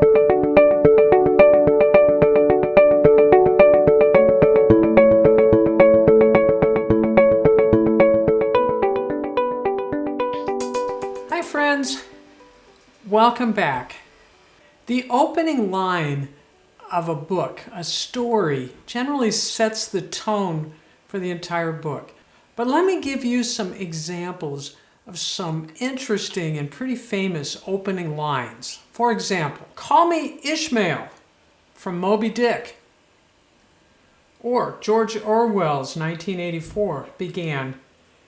Hi friends, welcome back. The opening line of a book, a story, generally sets the tone for the entire book. But let me give you some examples of some interesting and pretty famous opening lines. For example, "Call me Ishmael" from Moby Dick. Or George Orwell's 1984 began,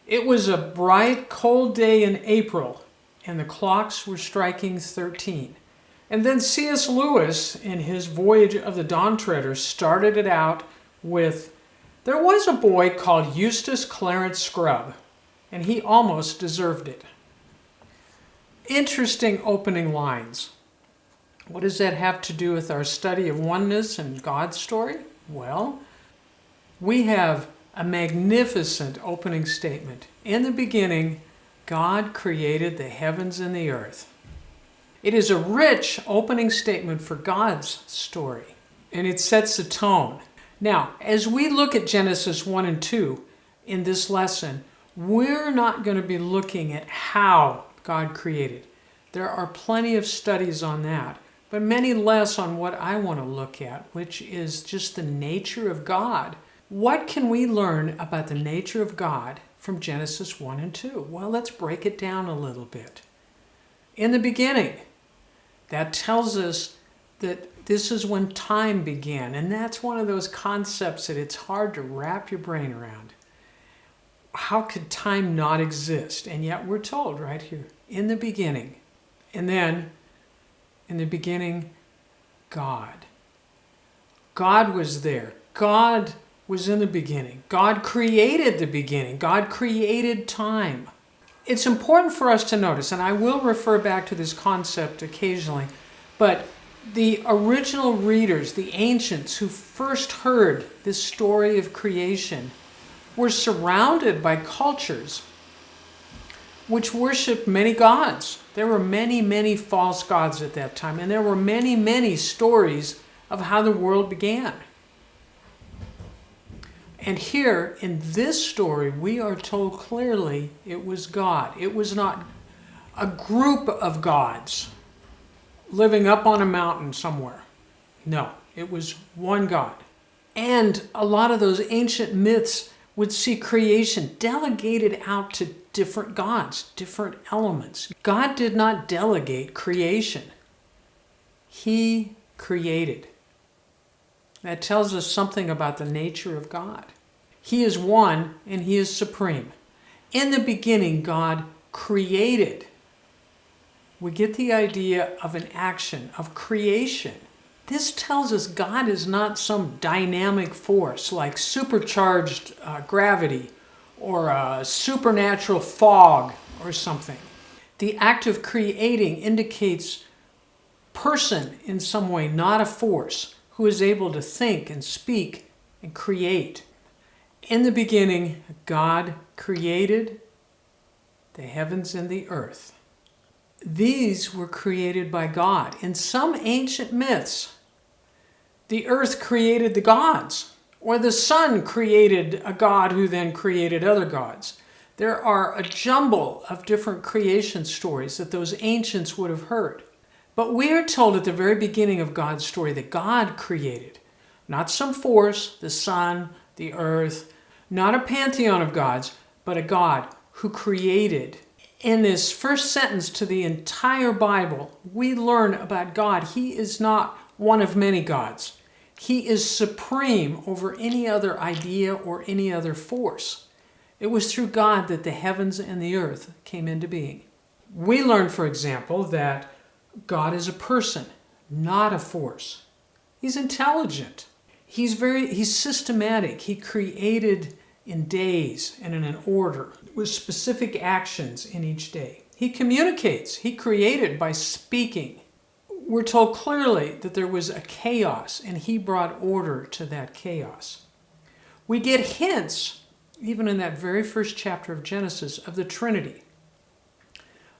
"It was a bright, cold day in April, and the clocks were striking 13. And then C.S. Lewis, in his Voyage of the Dawn Treader, started it out with, "There was a boy called Eustace Clarence Scrubb, and he almost deserved it." Interesting opening lines. What does that have to do with our study of oneness and God's story? Well, we have a magnificent opening statement. In the beginning, God created the heavens and the earth. It is a rich opening statement for God's story, and it sets the tone. Now, as we look at Genesis 1 and 2 in this lesson, we're not going to be looking at how God created. There are plenty of studies on that, but many less on what I want to look at, which is just the nature of God. What can we learn about the nature of God from Genesis 1 and 2? Well, let's break it down a little bit. In the beginning, that tells us that this is when time began, and that's one of those concepts that it's hard to wrap your brain around. How could time not exist? And yet we're told right here, in the beginning. And then, in the beginning, God. God was there. God was in the beginning. God created the beginning. God created time. It's important for us to notice, and I will refer back to this concept occasionally, but the original readers, the ancients who first heard this story of creation, were surrounded by cultures which worshiped many gods. There were many, many false gods at that time, and there were many, many stories of how the world began. And here, in this story, we are told clearly it was God. It was not a group of gods living up on a mountain somewhere. No, it was one God. And a lot of those ancient myths would see creation delegated out to different gods, different elements. God did not delegate creation. He created. That tells us something about the nature of God. He is one and He is supreme. In the beginning, God created. We get the idea of an action, of creation. This tells us God is not some dynamic force like supercharged gravity or a supernatural fog or something. The act of creating indicates person in some way, not a force, who is able to think and speak and create. In the beginning, God created the heavens and the earth. These were created by God. In some ancient myths, the earth created the gods, or the sun created a god who then created other gods. There are a jumble of different creation stories that those ancients would have heard. But we are told at the very beginning of God's story that God created, not some force, the sun, the earth, not a pantheon of gods, but a God who created. In this first sentence to the entire Bible, we learn about God. He is not one of many gods. He is supreme over any other idea or any other force. It was through God that the heavens and the earth came into being. We learn, for example, that God is a person, not a force. He's intelligent. He's systematic. He created in days and in an order with specific actions in each day. He communicates. He created by speaking. We're told clearly that there was a chaos and He brought order to that chaos. We get hints, even in that very first chapter of Genesis, of the Trinity.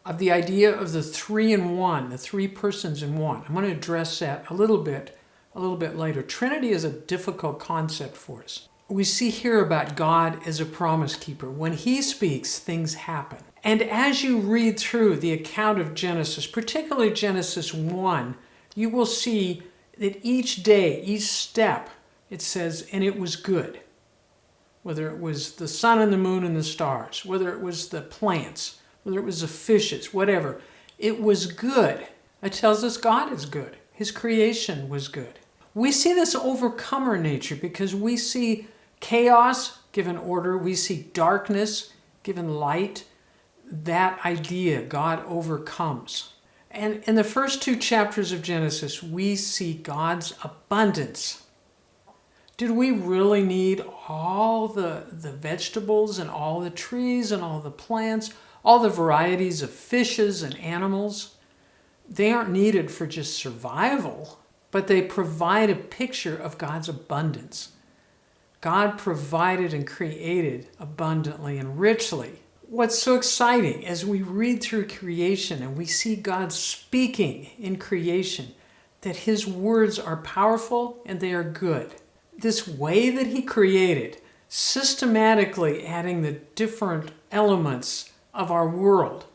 of the idea of the three in one, the three persons in one. I'm going to address that a little bit later. Trinity is a difficult concept for us. We see here about God as a promise keeper. When he speaks, things happen. And as you read through the account of Genesis, particularly Genesis 1, you will see that each day, each step, it says, and it was good. Whether it was the sun and the moon and the stars, whether it was the plants, whether it was the fishes, whatever, it was good. It tells us God is good. His creation was good. We see this overcomer nature because we see chaos given order. We see darkness given light. That idea, God overcomes. And in the first two chapters of Genesis, we see God's abundance. Did we really need all the vegetables and all the trees and all the plants, all the varieties of fishes and animals? They aren't needed for just survival, but they provide a picture of God's abundance. God provided and created abundantly and richly. What's so exciting as we read through creation and we see God speaking in creation, that his words are powerful and they are good. This way that he created, systematically adding the different elements of our world,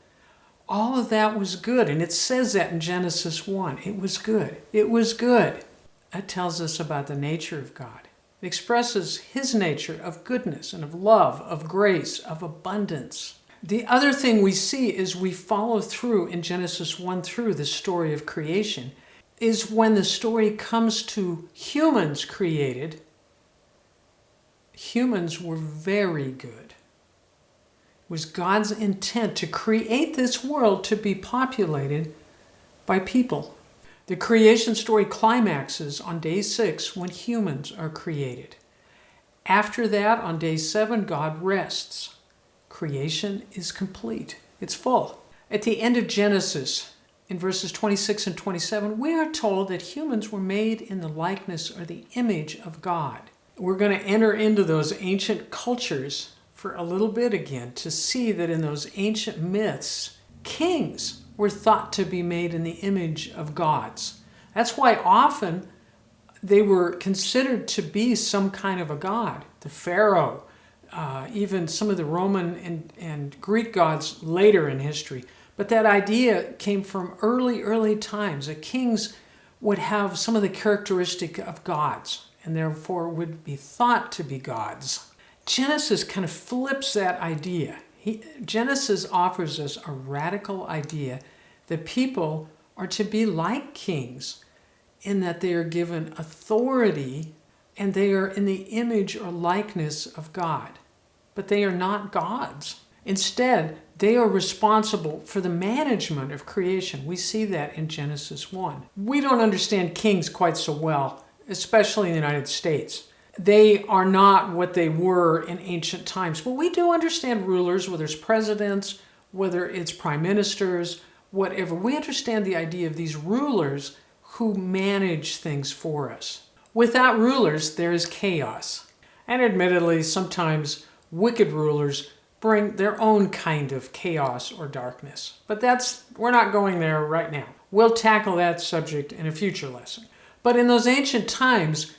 all of that was good. And it says that in Genesis 1. It was good. It was good. That tells us about the nature of God. It expresses his nature of goodness and of love, of grace, of abundance. The other thing we see is we follow through in Genesis 1 through the story of creation, is when the story comes to humans created, humans were very good. It was God's intent to create this world to be populated by people. The creation story climaxes on day 6 when humans are created. After that, on day 7, God rests. Creation is complete. It's full. At the end of Genesis, in verses 26 and 27, we are told that humans were made in the likeness or the image of God. We're going to enter into those ancient cultures for a little bit again to see that in those ancient myths, kings were thought to be made in the image of gods. That's why often they were considered to be some kind of a god. The pharaoh, even some of the Roman and Greek gods later in history. But that idea came from early times, that kings would have some of the characteristic of gods and therefore would be thought to be gods. Genesis kind of flips that idea. Genesis offers us a radical idea that people are to be like kings in that they are given authority and they are in the image or likeness of God. But they are not gods. Instead, they are responsible for the management of creation. We see that in Genesis 1. We don't understand kings quite so well, especially in the United States. They are not what they were in ancient times. But we do understand rulers, whether it's presidents, whether it's prime ministers, whatever. We understand the idea of these rulers who manage things for us. Without rulers, there is chaos. And admittedly, sometimes wicked rulers bring their own kind of chaos or darkness. But we're not going there right now. We'll tackle that subject in a future lesson. But in those ancient times,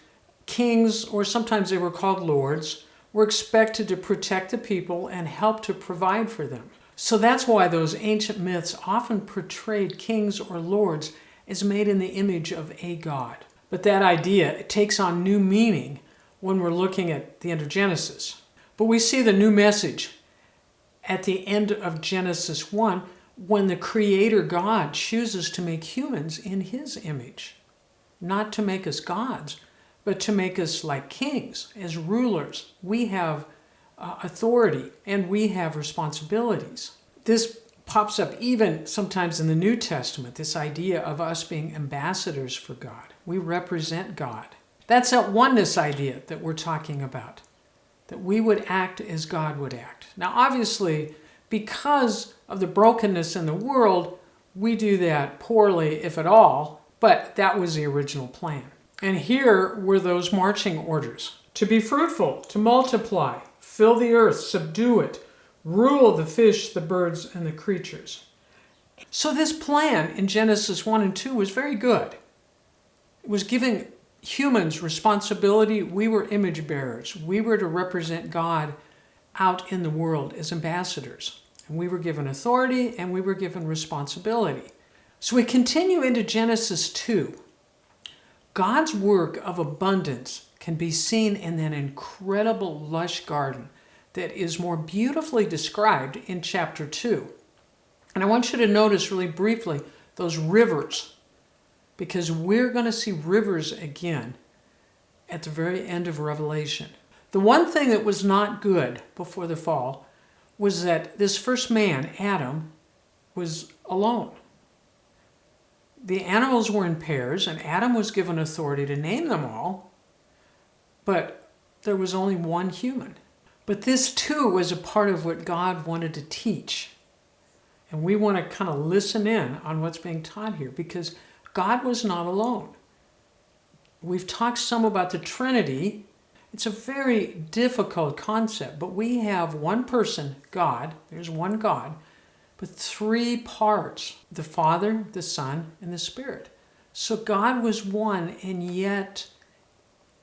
kings, or sometimes they were called lords, were expected to protect the people and help to provide for them. So that's why those ancient myths often portrayed kings or lords as made in the image of a god. But that idea, it takes on new meaning when we're looking at the end of Genesis. But we see the new message at the end of Genesis 1 when the Creator God chooses to make humans in his image. Not to make us gods, but to make us like kings, as rulers. We have authority and we have responsibilities. This pops up even sometimes in the New Testament, this idea of us being ambassadors for God. We represent God. That's that oneness idea that we're talking about, that we would act as God would act. Now, obviously, because of the brokenness in the world, we do that poorly, if at all, but that was the original plan. And here were those marching orders: to be fruitful, to multiply, fill the earth, subdue it, rule the fish, the birds, and the creatures. So this plan in Genesis 1 and 2 was very good. It was giving humans responsibility. We were image bearers. We were to represent God out in the world as ambassadors. And we were given authority and we were given responsibility. So we continue into Genesis 2. God's work of abundance can be seen in that incredible lush garden that is more beautifully described in chapter 2. And I want you to notice really briefly those rivers, because we're going to see rivers again at the very end of Revelation. The one thing that was not good before the fall was that this first man, Adam, was alone. The animals were in pairs, and Adam was given authority to name them all, but there was only one human. But this too was a part of what God wanted to teach. And we want to kind of listen in on what's being taught here, because God was not alone. We've talked some about the Trinity. It's a very difficult concept, but we have one person, God, there's one God, but three parts, the Father, the Son, and the Spirit. So God was one and yet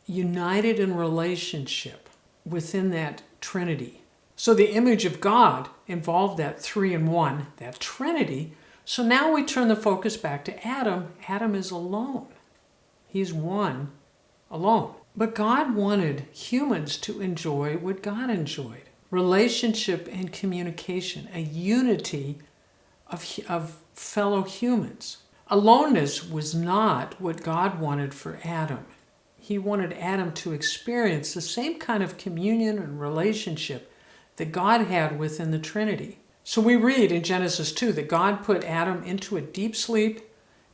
united in relationship within that Trinity. So the image of God involved that three in one, that Trinity. So now we turn the focus back to Adam. Adam is alone. He's one alone. But God wanted humans to enjoy what God enjoyed. Relationship and communication, a unity of fellow humans. Aloneness was not what God wanted for Adam. He wanted Adam to experience the same kind of communion and relationship that God had within the Trinity. So we read in Genesis 2 that God put Adam into a deep sleep,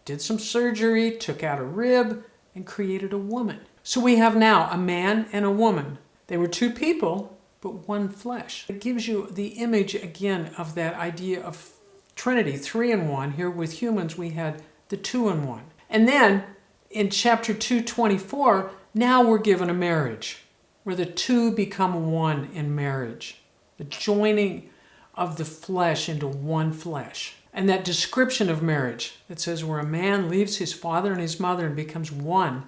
did some surgery, took out a rib, and created a woman. So we have now a man and a woman. They were two people, but one flesh. It gives you the image again of that idea of Trinity, three in one. Here with humans we had the two in one. And then in chapter 2:24, now we're given a marriage where the two become one in marriage. The joining of the flesh into one flesh. And that description of marriage that says where a man leaves his father and his mother and becomes one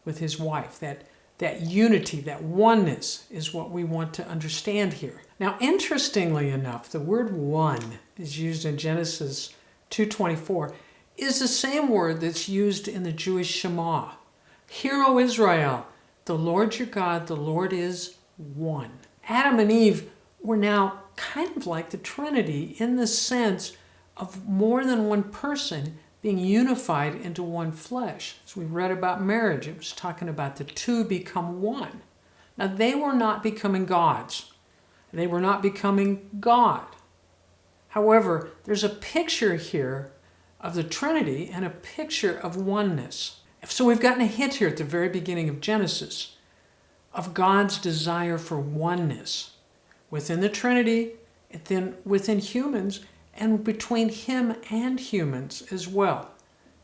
with his wife. That unity, that oneness is what we want to understand here. Now, interestingly enough, the word one is used in Genesis 2:24 is the same word that's used in the Jewish Shema. Hear, O Israel, the Lord your God, the Lord is one. Adam and Eve were now kind of like the Trinity in the sense of more than one person being unified into one flesh. As we read about marriage, it was talking about the two become one. Now, they were not becoming gods. They were not becoming God. However, there's a picture here of the Trinity and a picture of oneness. So we've gotten a hint here at the very beginning of Genesis of God's desire for oneness within the Trinity, and then within humans, and between him and humans as well,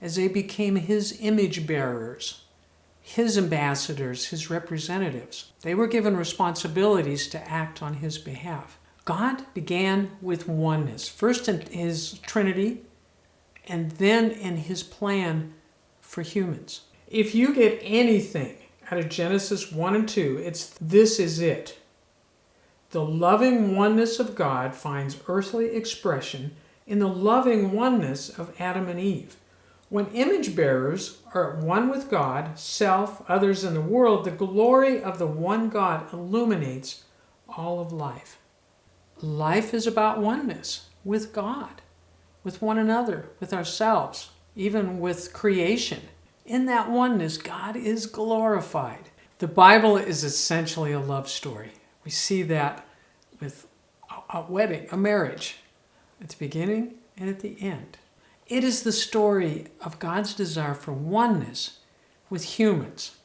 as they became his image bearers, his ambassadors, his representatives. They were given responsibilities to act on his behalf. God began with oneness, first in his Trinity, and then in his plan for humans. If you get anything out of Genesis 1 and 2, it's this is it. The loving oneness of God finds earthly expression in the loving oneness of Adam and Eve. When image bearers are at one with God, self, others, and the world, the glory of the one God illuminates all of life. Life is about oneness with God, with one another, with ourselves, even with creation. In that oneness, God is glorified. The Bible is essentially a love story. We see that with a wedding, a marriage, at the beginning and at the end. It is the story of God's desire for oneness with humans.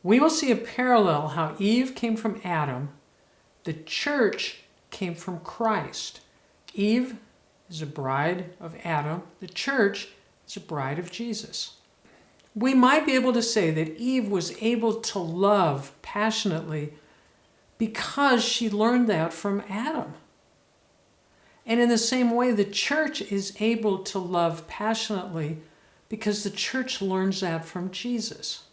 We will see a parallel how Eve came from Adam. The church came from Christ. Eve is a bride of Adam. The church is a bride of Jesus. We might be able to say that Eve was able to love passionately because she learned that from Adam. And in the same way, the church is able to love passionately because the church learns that from Jesus.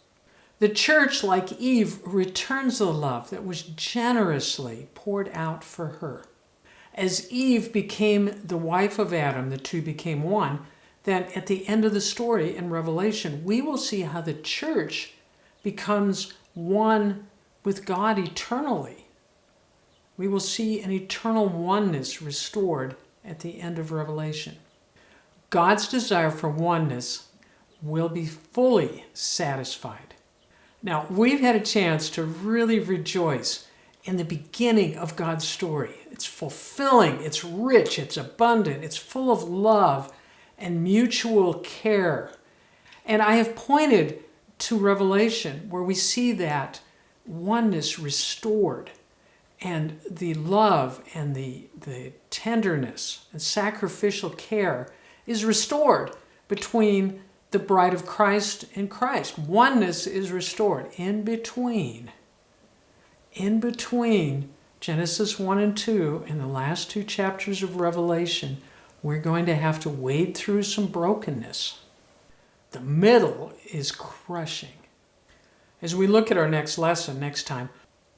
The church, like Eve, returns the love that was generously poured out for her. As Eve became the wife of Adam, the two became one, then at the end of the story in Revelation, we will see how the church becomes one with God eternally. We will see an eternal oneness restored at the end of Revelation. God's desire for oneness will be fully satisfied. Now, we've had a chance to really rejoice in the beginning of God's story. It's fulfilling, it's rich, it's abundant, it's full of love and mutual care. And I have pointed to Revelation where we see that oneness restored, and the love and the tenderness and sacrificial care is restored between the bride of Christ and Christ. Oneness is restored in between Genesis 1 and 2 and the last two chapters of Revelation. We're going to have to wade through some brokenness. The middle is crushing. As we look at our next lesson next time,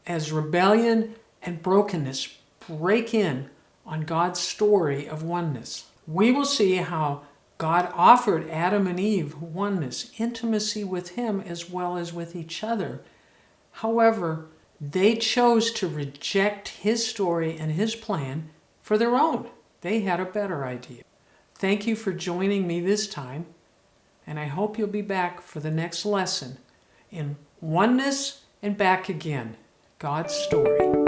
as rebellion and brokenness break in on God's story of oneness, we will see how God offered Adam and Eve oneness, intimacy with Him as well as with each other. However, they chose to reject His story and His plan for their own. They had a better idea. Thank you for joining me this time, and I hope you'll be back for the next lesson in Oneness and Back Again, God's story.